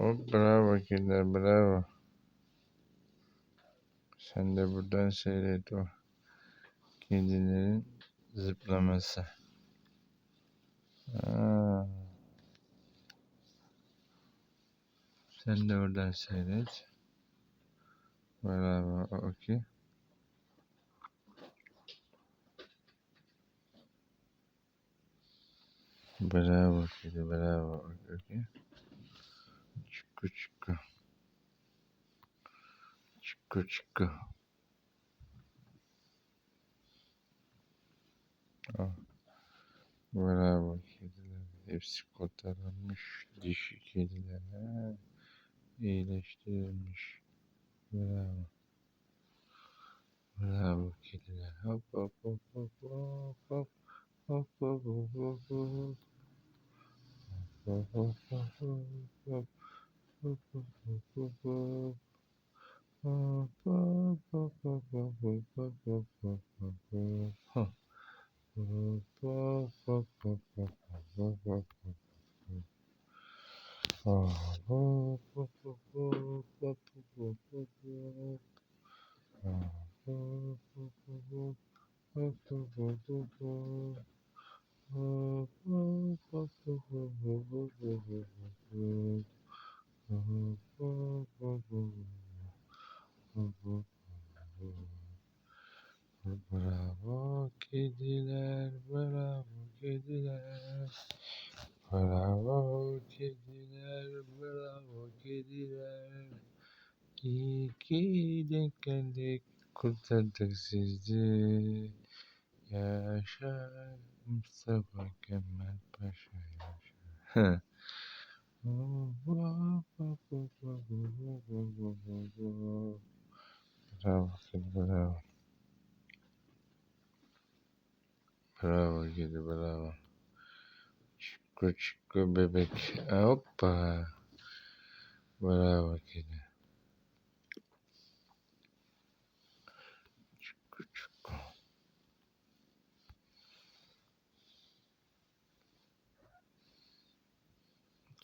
Hop, bravo kediler, bravo. Sen de buradan seyret o kedilerin zıplaması. Aa, sen de oradan seyret. Bravo, okey. Bravo kedi, bravo, okey. Çıkı çıkı. Çıkı çıkı. Oh, bravo kediler. Hepsi kurtarılmış. Dişi kediler. Ha, iyileştirilmiş. Bravo. Bravo kediler. Hop hop hop hop hop hop. Hop hop hop hop hop. Hop hop hop hop. Hop hop hop hop hop. Hop hop hop hop hop hop hop hop hop hop hop. Huh. Hop hop hop hop hop hop hop hop hop. Hop hop hop hop hop hop hop hop hop. Hop hop hop hop. Hop hop hop hop hop. Hop hop hop hop hop hop hop hop hop. Hop hop hop hop hop hop. Bravo kediler, bravo kediler. Bravo kediler, bravo kediler. İyi ki denk geldik, kurtardık sizi. Yaşa Mustafa Kemal Paşa yaşa. Bravo kedi, bravo. Bravo kedi, bravo. Çıkı çıkı bebek. Hoppa. Bravo kedi. Çıkı çıkı.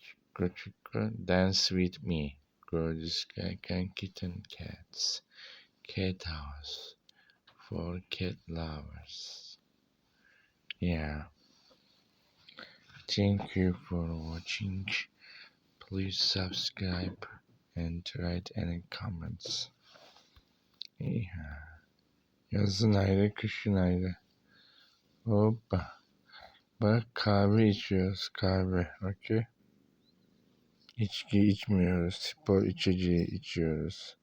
Çıkı çıkı. Dance with me. Grow this can kitten cats. Cat house. For cat lovers. Yeah. Thank you for watching. Please subscribe and write any comments. Yeah. Yazın ayrı, kışın ayrı. Hoppa. Bak kahve içiyoruz, kahve. Okey. İçki içmiyoruz. Spor içeceği içiyoruz.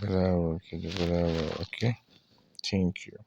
Bravo kedi, bravo. Okey. Thank you.